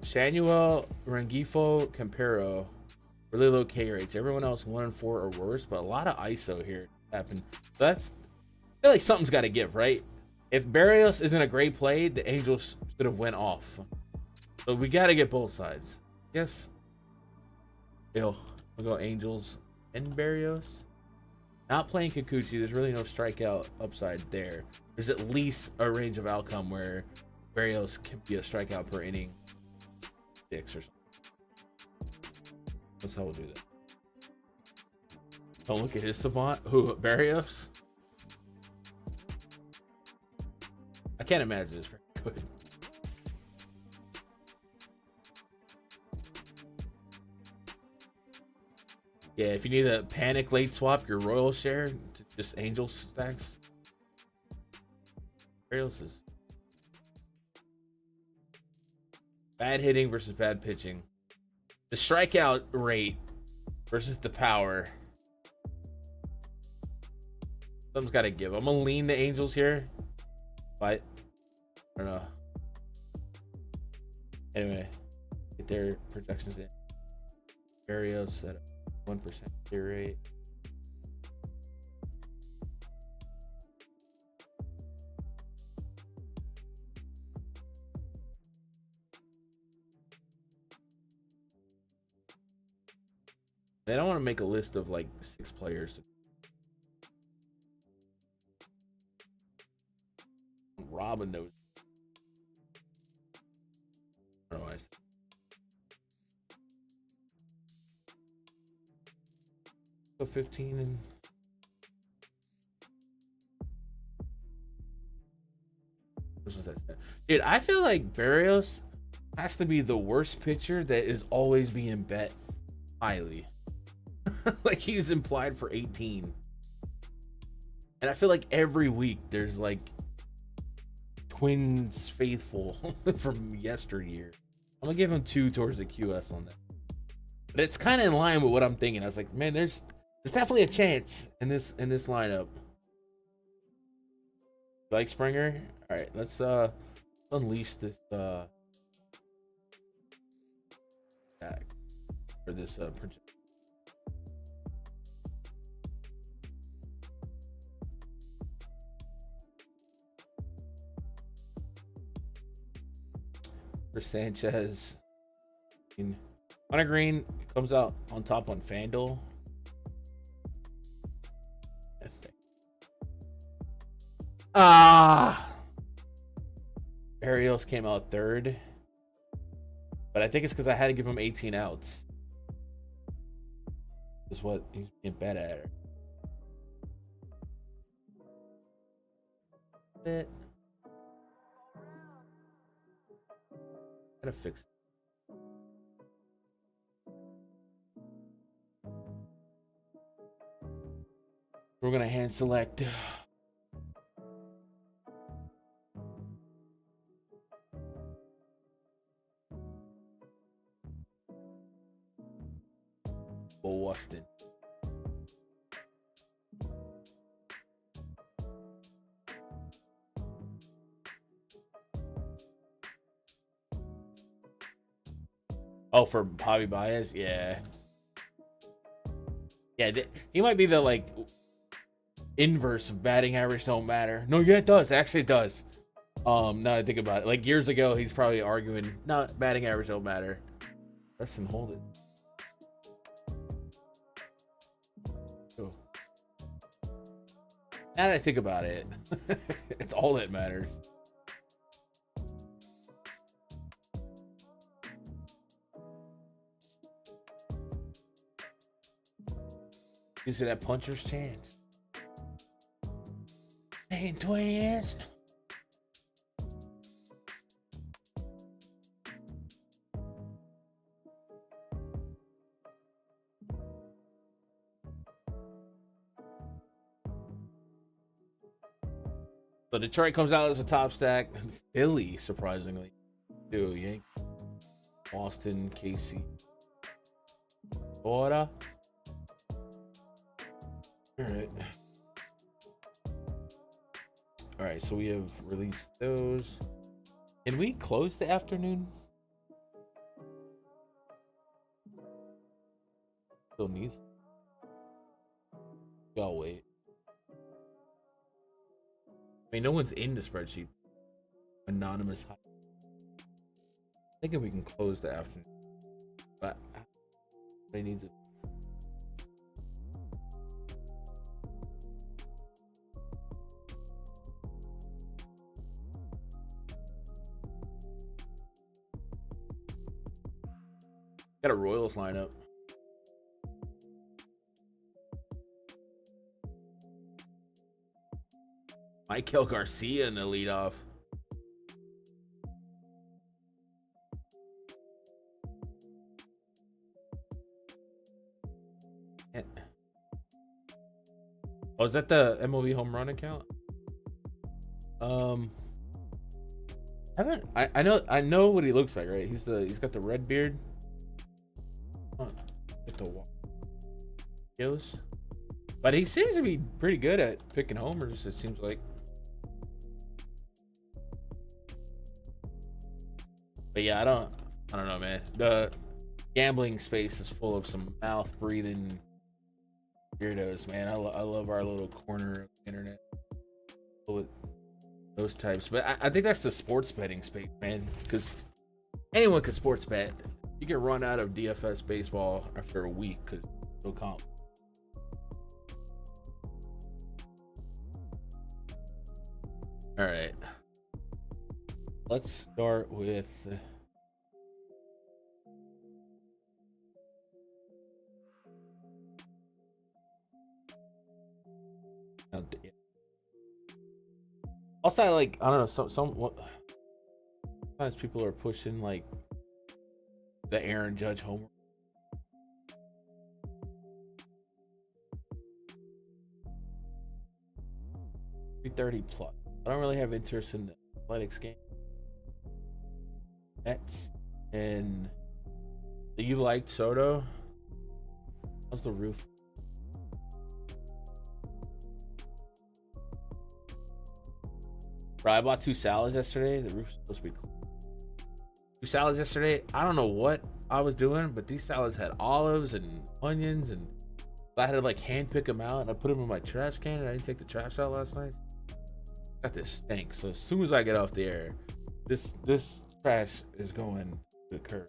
Samuel Rengifo Campero, really low K rates. Everyone else 1 and 4 or worse, but a lot of ISO here happened. So I feel like something's got to give, right? If Barrios isn't a great play, the Angels should have went off. So we got to get both sides. Yes. I'll go Angels and Barrios. Not playing Kikuchi, there's really no strikeout upside there. There's at least a range of outcome where Barrios can be a strikeout per inning 6 or something. That's how we'll do that. Don't look at his savant. Who, Barrios? I can't imagine it's very good. Yeah, if you need a panic late swap your Royal share to just Angels stacks. Barrios is bad hitting versus bad pitching. The strikeout rate versus the power. Something's got to give. I'm going to lean the Angels here. But, I don't know. Anyway, get get their projections in. Barrios at a 1% clear rate. They don't want to make a list of like 6 players. Robin knows. Otherwise. So 15 and what was that? Dude, I feel like Barrios has to be the worst pitcher that is always being bet highly. Like he's implied for 18. And I feel like every week there's like Twins faithful from yesteryear. I'm gonna give him 2 towards the QS on that. But it's kind of in line with what I'm thinking. I was like, man, there's definitely a chance in this lineup. Like Springer? Alright, let's unleash this attack for this project. For Sanchez, Hunter Green comes out on top on Fanduel. Ariels came out 3rd, but I think it's because I had to give him 18 outs. This is what he's being bet at. Bit. Gotta fix it. We're gonna hand select. Boston. Oh, for Javi Baez? Yeah. Yeah, he might be the, like, inverse of batting average don't matter. No, yeah, it does. Actually, it does. Now that I think about it. Like, years ago, he's probably arguing, no, batting average don't matter. Press and hold it. Oh. Now that I think about it, it's all that matters. You see that puncher's chance? Hey, Twins. So Detroit comes out as a top stack. Philly, surprisingly, too. Yankees, Boston, KC, Florida. All right, so we have released those. Can we close the afternoon? Still needs. I'll wait. I mean, no one's in the spreadsheet. Anonymous. Thinking we can close the afternoon, but they need it. Got a Royals lineup. Michael Garcia in the leadoff. Oh, is that the MLB home run account? I know what he looks like, right? He's got the red beard. Get the skills. But he seems to be pretty good at picking homers, it seems like. But yeah, I don't know, man. The gambling space is full of some mouth breathing weirdos, man. I love our little corner of the internet with those types. But I think that's the sports betting space, man. Because anyone can sports bet. You can run out of DFS baseball after a week because no comp. All right. Let's start with also, I like, I don't know, sometimes people are pushing like the Aaron Judge homer. 330 plus. I don't really have interest in the athletics game. Mets. And you liked Soto? How's the roof? Bro, I bought 2 salads yesterday. The roof's supposed to be cool. 2 salads yesterday. I don't know what I was doing, but these salads had olives and onions, and I had to like hand pick them out, and I put them in my trash can, and I didn't take the trash out last night. Got this stink. So as soon as I get off the air, this trash is going to the curb.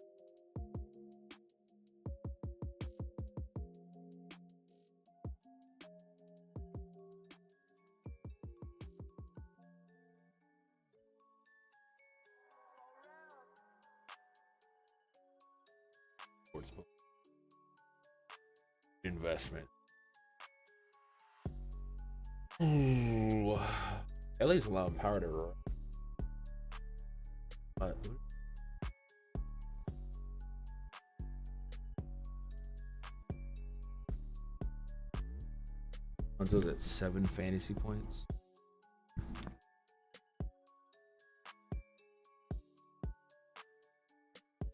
Investment. Ooh. LA's allowing power to roll. Lonzo's at 7 fantasy points.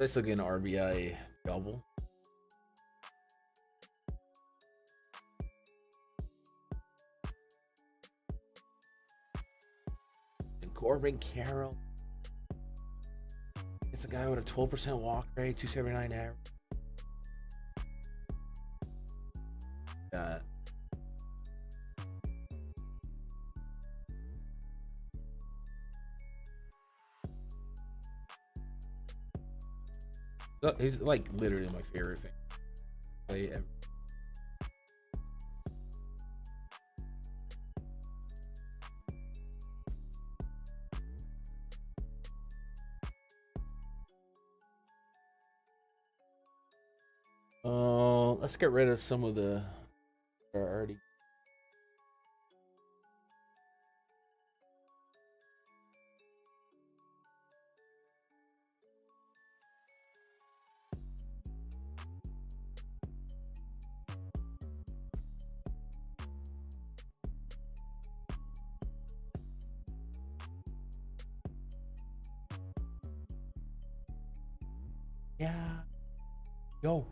Let's look at an RBI double. Corbin Carroll. It's a guy with a 12% walk rate, 279 average. He's like literally my favorite play ever. Let's get rid of some of the already. Yeah. Yo.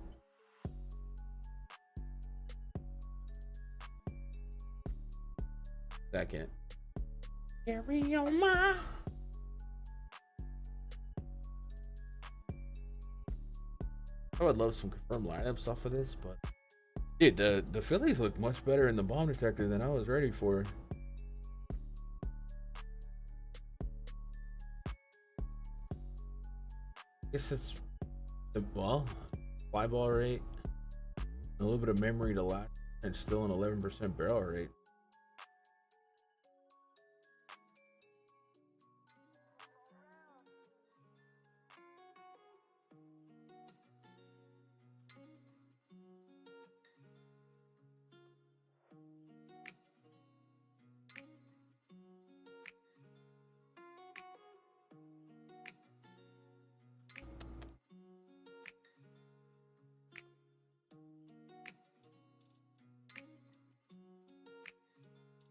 Second. Carry on my. I would love some confirmed lineups off of this, but dude, the Phillies look much better in the bomb detector than I was ready for. I guess it's well, fly ball rate, a little bit of memory to latch, and still an 11% barrel rate.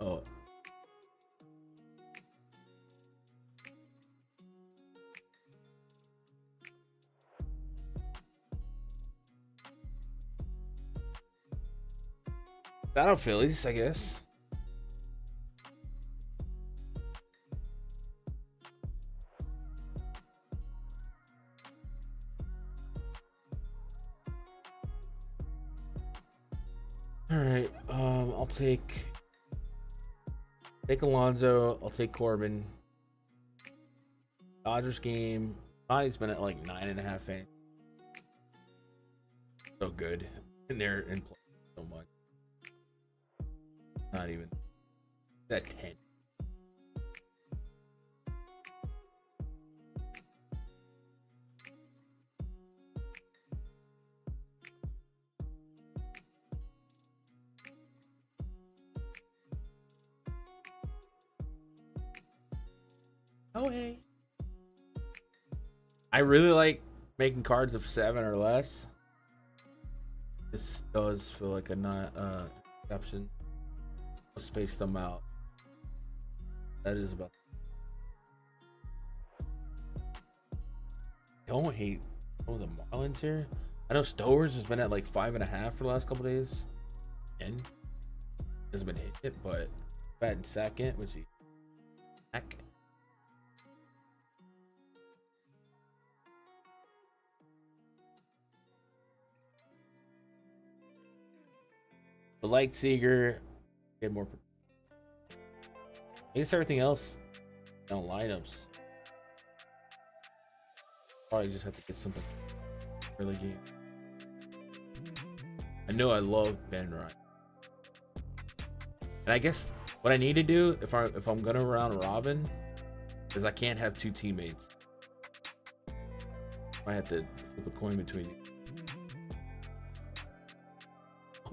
Oh. Battle Phillies, I guess. All right. I'll take Alonzo. I'll take Corbin. Dodgers game. Bonnie's been at like 9.5 fans. So good. And they're in play so much. Not even at 10. Oh, hey. I really like making cards of 7 or less. This does feel like a not exception. I'll space them out. That is about. Don't hate the Marlins here. I know Stowers has been at like 5.5 for the last couple days. And hasn't been hit, but batting second. What's he? Back. But like Seager, get more. I guess everything else, lineups. Probably just have to get something really game. I know I love Ben Ryan, and I guess what I need to do if I'm gonna round robin is I can't have 2 teammates. I have to flip a coin between you.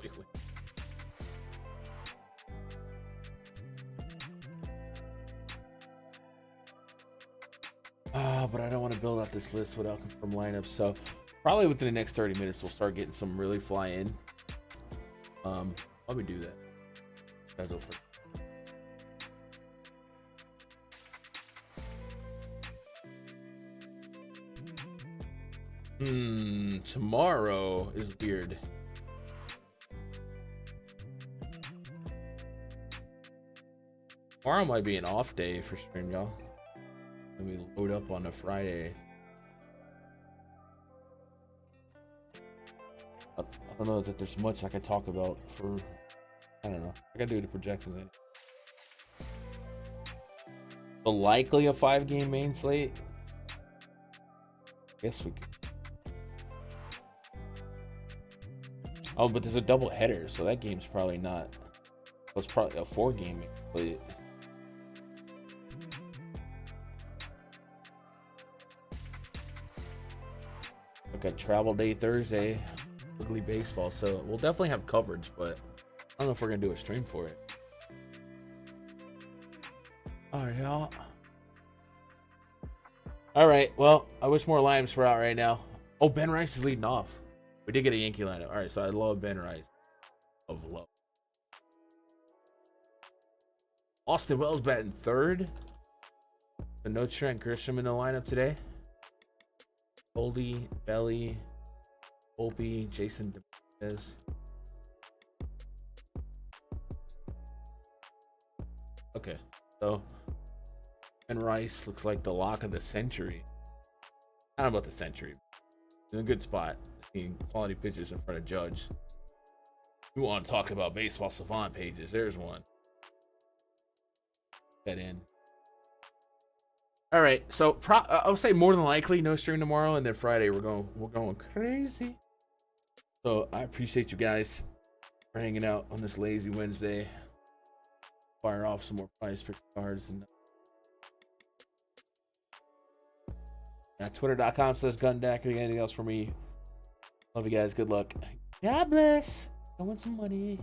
Wait. But I don't want to build out this list without confirmed lineups. So probably within the next 30 minutes, we'll start getting some really fly in. Let me do that. Schedule for. Tomorrow is weird. Tomorrow might be an off day for stream, y'all. Let me load up on a Friday. I don't know that there's much I can talk about for. I don't know. I gotta do the projections in. But likely a 5-game main slate. Guess we could. Oh, but there's a double header, so that game's probably not. Well, it's probably a 4-game main slate. Like a travel day Thursday, ugly baseball. So we'll definitely have coverage, but I don't know if we're gonna do a stream for it. All right, y'all. All right. Well, I wish more lineups were out right now. Oh, Ben Rice is leading off. We did get a Yankee lineup. All right, so I love Ben Rice. Of love. Austin Wells batting third. But no Trent Grisham in the lineup today. Goldie, Belly, Opie, Jason Dominguez. Okay, so Ben Rice looks like the lock of the century. I don't know about the century. In a good spot, seeing quality pitches in front of Judge. You want to talk about baseball savant pages? There's one. Get in. All right, so I would say more than likely no stream tomorrow, and then Friday we're going crazy. So I appreciate you guys for hanging out on this lazy Wednesday. Fire off some more PrizePicks cards and Twitter.com/Gundacker. Anything else for me? Love you guys. Good luck. God bless. I want some money.